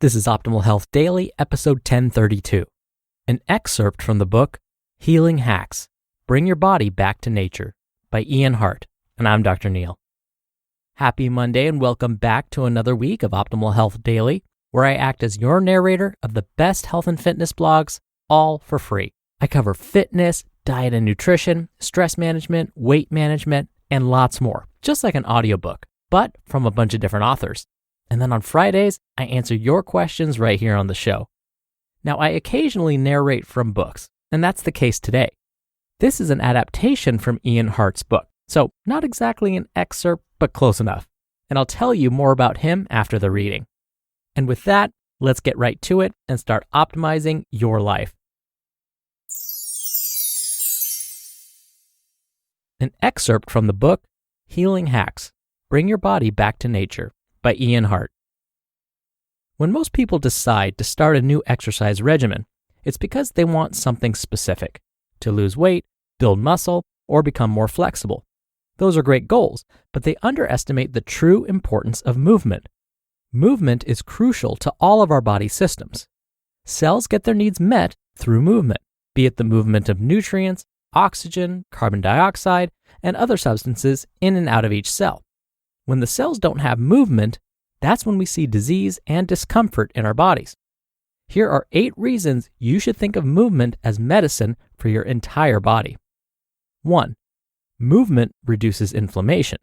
This is Optimal Health Daily, episode 1032, an excerpt from the book Healing Hacks, Bring Your Body Back to Nature by Ian Hart, and I'm Dr. Neil. Happy Monday and welcome back to another week of Optimal Health Daily, where I act as your narrator of the best health and fitness blogs, all for free. I cover fitness, diet and nutrition, stress management, weight management, and lots more, just like an audiobook, but from a bunch of different authors. And then on Fridays, I answer your questions right here on the show. Now, I occasionally narrate from books, and that's the case today. This is an adaptation from Ian Hart's book, so not exactly an excerpt, but close enough. And I'll tell you more about him after the reading. And with that, let's get right to it and start optimizing your life. An excerpt from the book Healing Hacks, Bring Your Body Back to Nature by Ian Hart. When most people decide to start a new exercise regimen, it's because they want something specific, to lose weight, build muscle, or become more flexible. Those are great goals, but they underestimate the true importance of movement. Movement is crucial to all of our body systems. Cells get their needs met through movement, be it the movement of nutrients, oxygen, carbon dioxide, and other substances in and out of each cell. When the cells don't have movement, that's when we see disease and discomfort in our bodies. Here are 8 reasons you should think of movement as medicine for your entire body. 1. Movement reduces inflammation.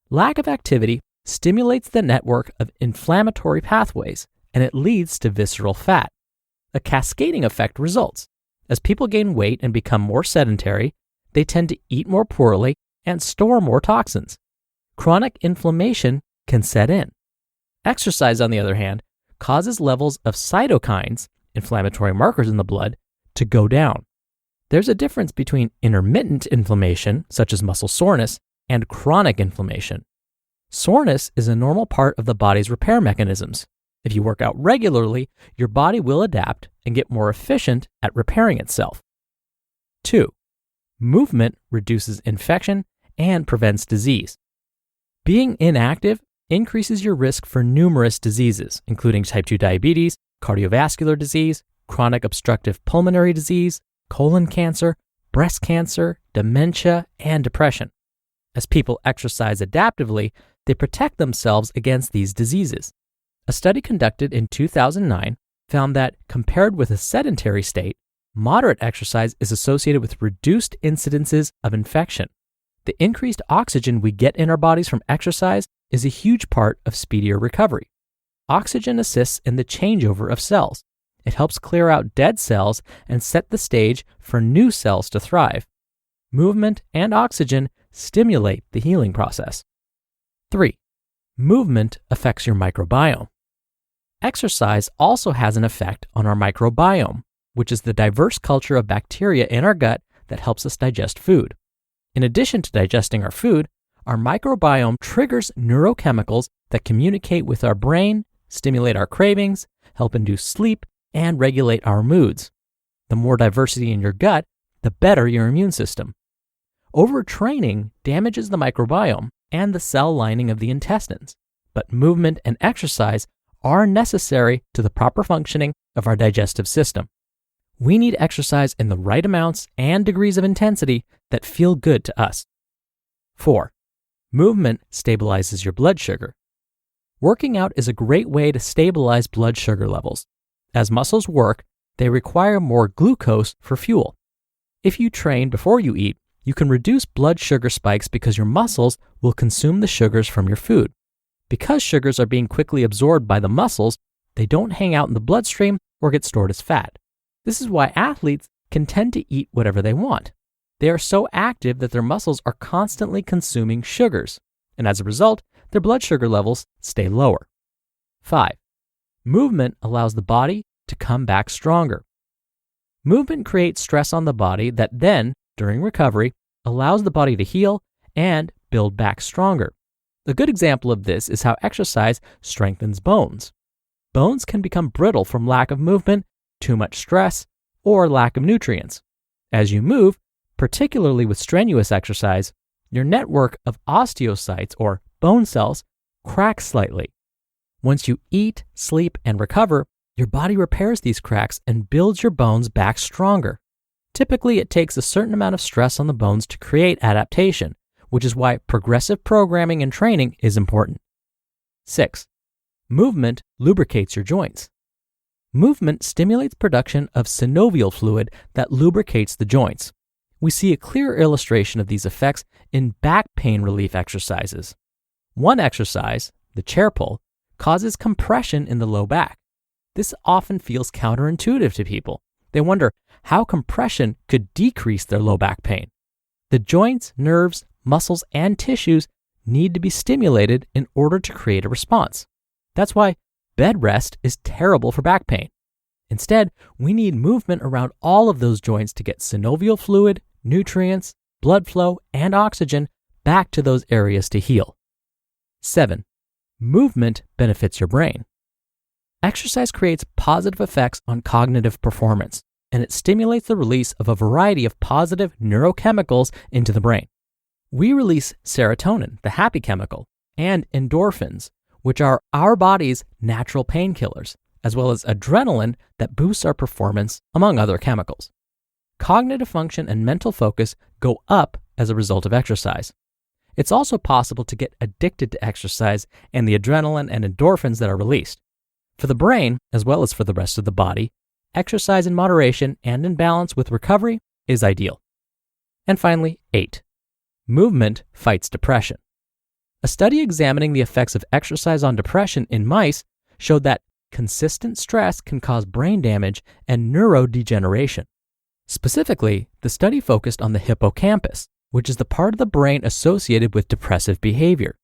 Lack of activity stimulates the network of inflammatory pathways, and it leads to visceral fat. A cascading effect results. As people gain weight and become more sedentary, they tend to eat more poorly and store more toxins. Chronic inflammation can set in. Exercise, on the other hand, causes levels of cytokines, inflammatory markers in the blood, to go down. There's a difference between intermittent inflammation, such as muscle soreness, and chronic inflammation. Soreness is a normal part of the body's repair mechanisms. If you work out regularly, your body will adapt and get more efficient at repairing itself. 2. Movement reduces infection and prevents disease. Being inactive increases your risk for numerous diseases, including type 2 diabetes, cardiovascular disease, chronic obstructive pulmonary disease, colon cancer, breast cancer, dementia, and depression. As people exercise adaptively, they protect themselves against these diseases. A study conducted in 2009 found that, compared with a sedentary state, moderate exercise is associated with reduced incidences of infection. The increased oxygen we get in our bodies from exercise is a huge part of speedier recovery. Oxygen assists in the changeover of cells. It helps clear out dead cells and set the stage for new cells to thrive. Movement and oxygen stimulate the healing process. 3. Movement affects your microbiome. Exercise also has an effect on our microbiome, which is the diverse culture of bacteria in our gut that helps us digest food. In addition to digesting our food, our microbiome triggers neurochemicals that communicate with our brain, stimulate our cravings, help induce sleep, and regulate our moods. The more diversity in your gut, the better your immune system. Overtraining damages the microbiome and the cell lining of the intestines, but movement and exercise are necessary to the proper functioning of our digestive system. We need exercise in the right amounts and degrees of intensity that feel good to us. 4. Movement stabilizes your blood sugar. Working out is a great way to stabilize blood sugar levels. As muscles work, they require more glucose for fuel. If you train before you eat, you can reduce blood sugar spikes because your muscles will consume the sugars from your food. Because sugars are being quickly absorbed by the muscles, they don't hang out in the bloodstream or get stored as fat. This is why athletes can tend to eat whatever they want. They are so active that their muscles are constantly consuming sugars, and as a result, their blood sugar levels stay lower. 5. Movement allows the body to come back stronger. Movement creates stress on the body that then, during recovery, allows the body to heal and build back stronger. A good example of this is how exercise strengthens bones. Bones can become brittle from lack of movement, too much stress, or lack of nutrients. As you move, particularly with strenuous exercise, your network of osteocytes or bone cells cracks slightly. Once you eat, sleep, and recover, your body repairs these cracks and builds your bones back stronger. Typically, it takes a certain amount of stress on the bones to create adaptation, which is why progressive programming and training is important. 6. Movement lubricates your joints. Movement stimulates production of synovial fluid that lubricates the joints. We see a clear illustration of these effects in back pain relief exercises. One exercise, the chair pull, causes compression in the low back. This often feels counterintuitive to people. They wonder how compression could decrease their low back pain. The joints, nerves, muscles, and tissues need to be stimulated in order to create a response. That's why bed rest is terrible for back pain. Instead, we need movement around all of those joints to get synovial fluid, nutrients, blood flow, and oxygen back to those areas to heal. 7. Movement benefits your brain. Exercise creates positive effects on cognitive performance, and it stimulates the release of a variety of positive neurochemicals into the brain. We release serotonin, the happy chemical, and endorphins, which are our body's natural painkillers, as well as adrenaline that boosts our performance, among other chemicals. Cognitive function and mental focus go up as a result of exercise. It's also possible to get addicted to exercise and the adrenaline and endorphins that are released. For the brain, as well as for the rest of the body, exercise in moderation and in balance with recovery is ideal. And finally, 8. Movement fights depression. A study examining the effects of exercise on depression in mice showed that consistent stress can cause brain damage and neurodegeneration. Specifically, the study focused on the hippocampus, which is the part of the brain associated with depressive behavior.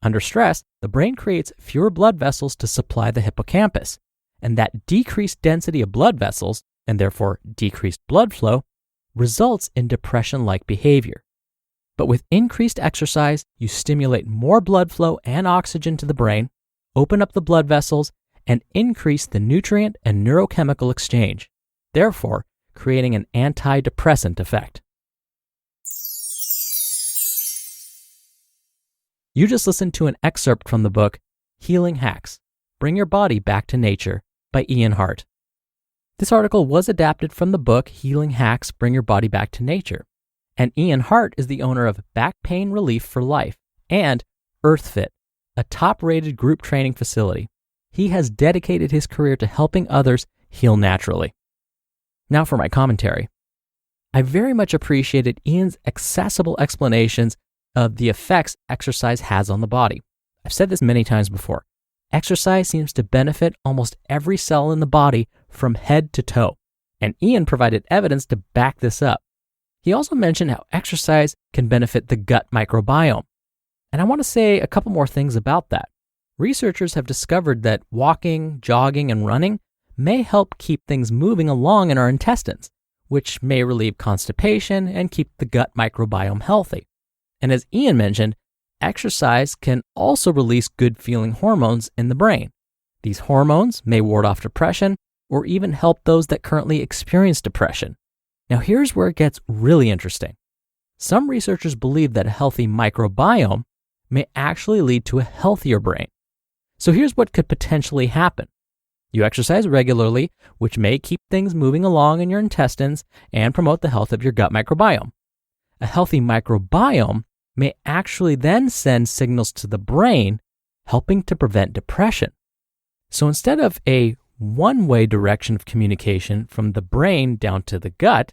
Under stress, the brain creates fewer blood vessels to supply the hippocampus, and that decreased density of blood vessels, and therefore decreased blood flow, results in depression-like behavior. But with increased exercise, you stimulate more blood flow and oxygen to the brain, open up the blood vessels, and increase the nutrient and neurochemical exchange, therefore creating an antidepressant effect. You just listened to an excerpt from the book, Healing Hacks, Bring Your Body Back to Nature by Ian Hart. This article was adapted from the book, Healing Hacks, Bring Your Body Back to Nature. And Ian Hart is the owner of Back Pain Relief for Life and EarthFIT, a top-rated group training facility. He has dedicated his career to helping others heal naturally. Now for my commentary. I very much appreciated Ian's accessible explanations of the effects exercise has on the body. I've said this many times before. Exercise seems to benefit almost every cell in the body from head to toe, and Ian provided evidence to back this up. He also mentioned how exercise can benefit the gut microbiome. And I want to say a couple more things about that. Researchers have discovered that walking, jogging, and running may help keep things moving along in our intestines, which may relieve constipation and keep the gut microbiome healthy. And as Ian mentioned, exercise can also release good-feeling hormones in the brain. These hormones may ward off depression or even help those that currently experience depression. Now here's where it gets really interesting. Some researchers believe that a healthy microbiome may actually lead to a healthier brain. So here's what could potentially happen. You exercise regularly, which may keep things moving along in your intestines and promote the health of your gut microbiome. A healthy microbiome may actually then send signals to the brain, helping to prevent depression. So instead of a one-way direction of communication from the brain down to the gut,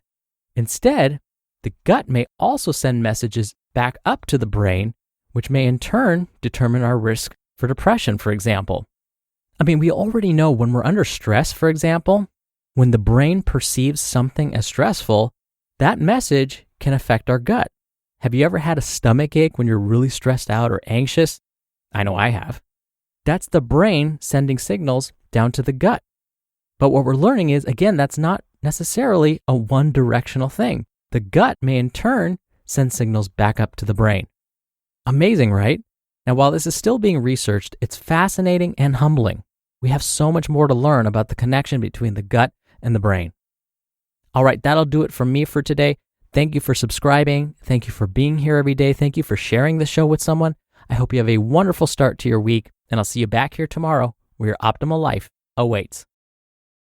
instead, the gut may also send messages back up to the brain, which may in turn determine our risk for depression, for example. I mean, we already know when we're under stress, for example, when the brain perceives something as stressful, that message can affect our gut. Have you ever had a stomach ache when you're really stressed out or anxious? I know I have. That's the brain sending signals down to the gut. But what we're learning is, again, that's not necessarily a one-directional thing. The gut may in turn send signals back up to the brain. Amazing, right? Now, while this is still being researched, it's fascinating and humbling. We have so much more to learn about the connection between the gut and the brain. All right, that'll do it from me for today. Thank you for subscribing. Thank you for being here every day. Thank you for sharing the show with someone. I hope you have a wonderful start to your week, and I'll see you back here tomorrow where your optimal life awaits.